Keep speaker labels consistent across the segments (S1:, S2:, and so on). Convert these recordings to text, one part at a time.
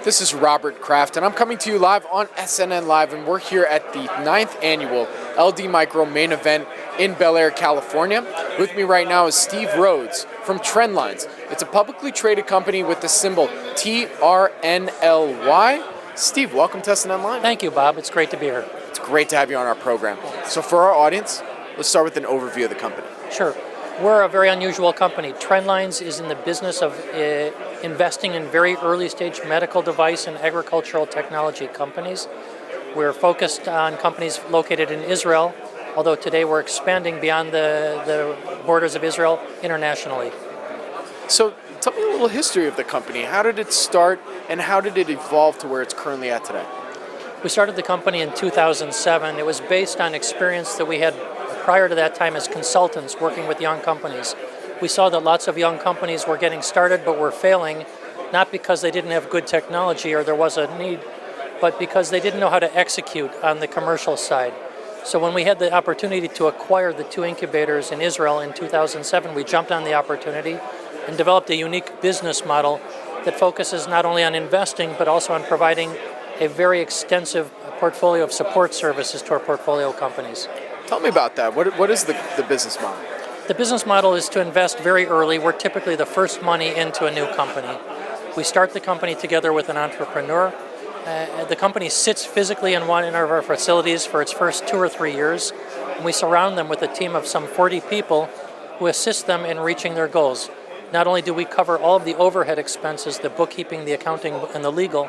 S1: This is Robert Kraft, and I'm coming to you live on SNNLive, and we're here at the 9th annual LD Micro main event in Bel Air, California. With me right now is Steve Rhodes from Trendlines. It's a publicly traded company with the symbol TRNLY. Steve, welcome to SNNLive.
S2: Thank you, Bob. It's great to be here.
S1: It's great to have you on our program. So for our audience, let's start with an overview of the company.
S2: Sure. We're a very unusual company. Trendlines is in the business of investing in very early stage medical device and agricultural technology companies. We're focused on companies located in Israel, although today we're expanding beyond the borders of Israel internationally.
S1: So tell me a little history of the company. How did it start and how did it evolve to where it's currently at today?
S2: We started the company in 2007. It was based on experience that we had prior to that time as consultants working with young companies. We saw that lots of young companies were getting started but were failing, not because they didn't have good technology or there was a need, but because they didn't know how to execute on the commercial side. So when we had the opportunity to acquire the 2 incubators in Israel in 2007, we jumped on the opportunity and developed a unique business model that focuses not only on investing but also on providing a very extensive portfolio of support services to our portfolio companies.
S1: Tell me about that. What is the business model?
S2: The business model is to invest very early. We're typically the first money into a new company. We start the company together with an entrepreneur. The company sits physically in one of our facilities for its first 2 or 3 years, and we surround them with a team of some 40 people who assist them in reaching their goals. Not only do we cover all of the overhead expenses, the bookkeeping, the accounting, and the legal,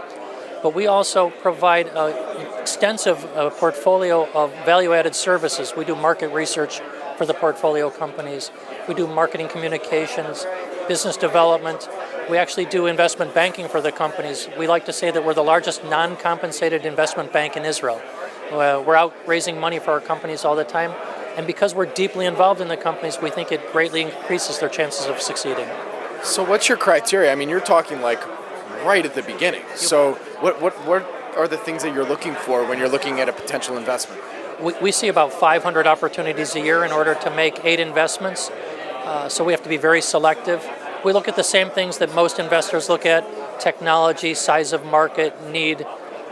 S2: but we also provide an extensive portfolio of value-added services. We do market research for the portfolio companies. We do marketing communications, business development. We actually do investment banking for the companies. We like to say that we're the largest non-compensated investment bank in Israel. We're out raising money for our companies all the time, and because we're deeply involved in the companies, we think it greatly increases their chances of succeeding.
S1: So what's your criteria? I mean, you're talking like right at the beginning. So what are the things that you're looking for when you're looking at a potential investment?
S2: We see about 500 opportunities a year in order to make 8 investments. So we have to be very selective. We look at the same things that most investors look at: technology, size of market, need.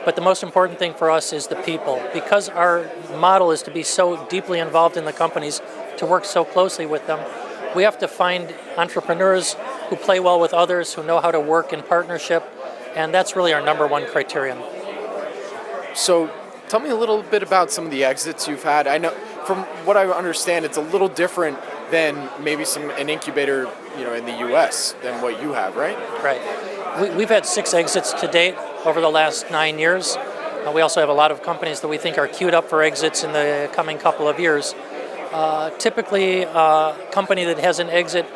S2: But the most important thing for us is the people. Because our model is to be so deeply involved in the companies, to work so closely with them, we have to find entrepreneurs who play well with others, who know how to work in partnership, and that's really our number one criterion.
S1: So tell me a little bit about some of the exits you've had. I know, from what I understand, it's a little different than maybe an incubator, in the U.S. than what you have, right?
S2: Right. We've had 6 exits to date over the last 9 years. We also have a lot of companies that we think are queued up for exits in the coming couple of years. Typically, a company that has an exit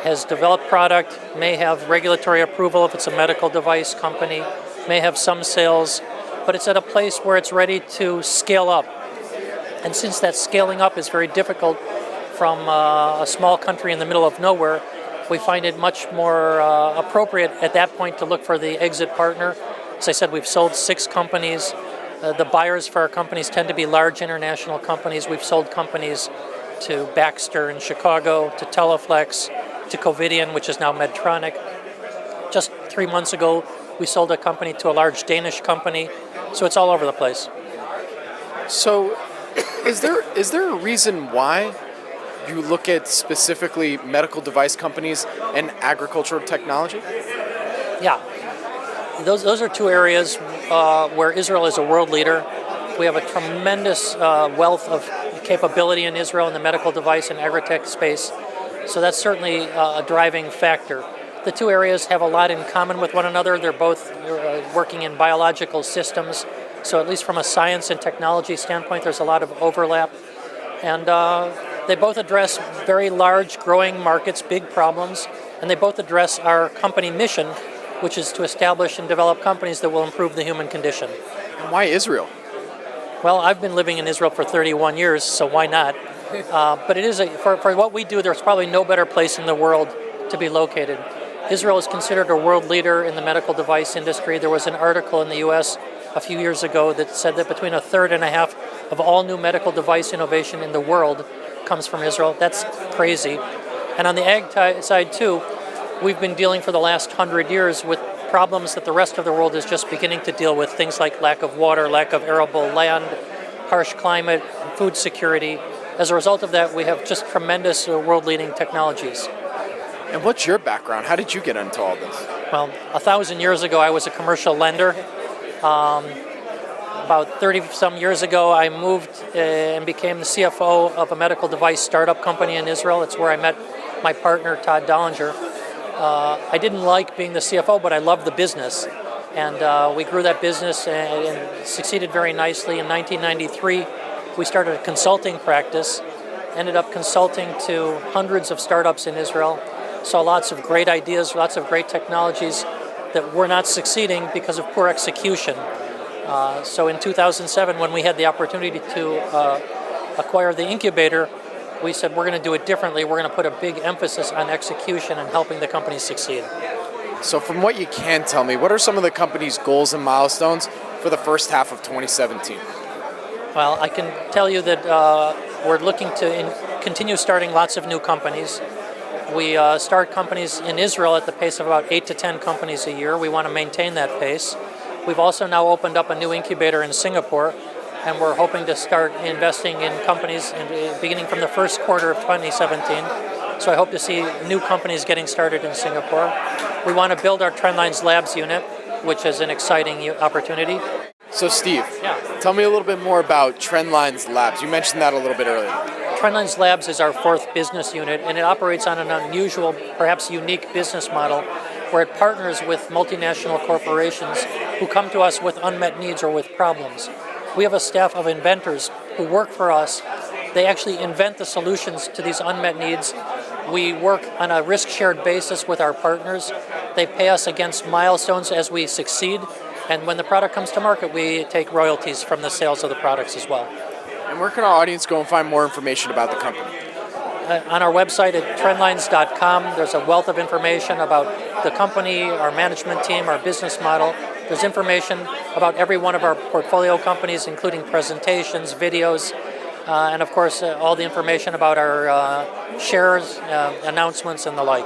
S2: has developed product, may have regulatory approval if it's a medical device company, may have some sales, but it's at a place where it's ready to scale up. And since that scaling up is very difficult from a small country in the middle of nowhere, we find it much more appropriate at that point to look for the exit partner. As I said, we've sold 6 companies. The buyers for our companies tend to be large international companies. We've sold companies to Baxter in Chicago, to Teleflex, to Covidien, which is now Medtronic. Just 3 months ago, we sold a company to a large Danish company. So it's all over the place.
S1: So is there a reason why you look at specifically medical device companies and agricultural technology?
S2: Yeah. Those are 2 areas where Israel is a world leader. We have a tremendous wealth of capability in Israel in the medical device and agritech space. So that's certainly a driving factor. The 2 areas have a lot in common with one another. They're both working in biological systems. So at least from a science and technology standpoint, there's a lot of overlap. And they both address very large, growing markets, big problems. And they both address our company mission, which is to establish and develop companies that will improve the human condition.
S1: And why Israel?
S2: Well, I've been living in Israel for 31 years, so why not? But it is for what we do, there's probably no better place in the world to be located. Israel is considered a world leader in the medical device industry. There was an article in the U.S. a few years ago that said that between 1/3 and 1/2 of all new medical device innovation in the world comes from Israel. That's crazy. And on the ag side too, we've been dealing for the last 100 years with problems that the rest of the world is just beginning to deal with, things like lack of water, lack of arable land, harsh climate, and food security. As a result of that, we have just tremendous world-leading technologies.
S1: And what's your background? How did you get into all this?
S2: Well, 1,000 years ago, I was a commercial lender. About 30-some years ago, I moved and became the CFO of a medical device startup company in Israel. It's where I met my partner, Todd Dollinger. I didn't like being the CFO, but I loved the business. And we grew that business and succeeded very nicely. In 1993, we started a consulting practice, ended up consulting to hundreds of startups in Israel, saw lots of great ideas, lots of great technologies that were not succeeding because of poor execution. So in 2007, when we had the opportunity to acquire the incubator, we said we're going to do it differently. We're going to put a big emphasis on execution and helping the company succeed.
S1: So from what you can tell me, what are some of the company's goals and milestones for the first half of 2017?
S2: Well, I can tell you that we're looking to continue starting lots of new companies. We start companies in Israel at the pace of about 8 to 10 companies a year. We want to maintain that pace. We've also now opened up a new incubator in Singapore, and we're hoping to start investing in companies beginning from the first quarter of 2017. So I hope to see new companies getting started in Singapore. We want to build our Trendlines Labs unit, which is an exciting opportunity.
S1: So Steve, tell me a little bit more about Trendlines Labs. You mentioned that a little bit earlier.
S2: Trendlines Labs is our fourth business unit, and it operates on an unusual, perhaps unique business model where it partners with multinational corporations who come to us with unmet needs or with problems. We have a staff of inventors who work for us. They actually invent the solutions to these unmet needs. We work on a risk-shared basis with our partners. They pay us against milestones as we succeed, and when the product comes to market, we take royalties from the sales of the products as well.
S1: And where can our audience go and find more information about the company?
S2: On our website at trendlines.com, there's a wealth of information about the company, our management team, our business model. There's information about every one of our portfolio companies, including presentations, videos, and of course, all the information about our shares, announcements, and the like.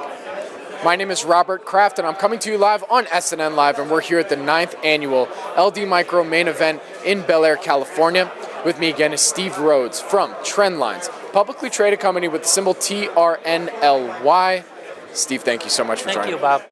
S1: My name is Robert Kraft, and I'm coming to you live on SNNLive, and we're here at the 9th annual LD Micro main event in Bel Air, California. With me again is Steve Rhodes from Trendlines, publicly traded company with the symbol TRNLY. Steve, thank you so much for joining.
S2: Thank you, Bob.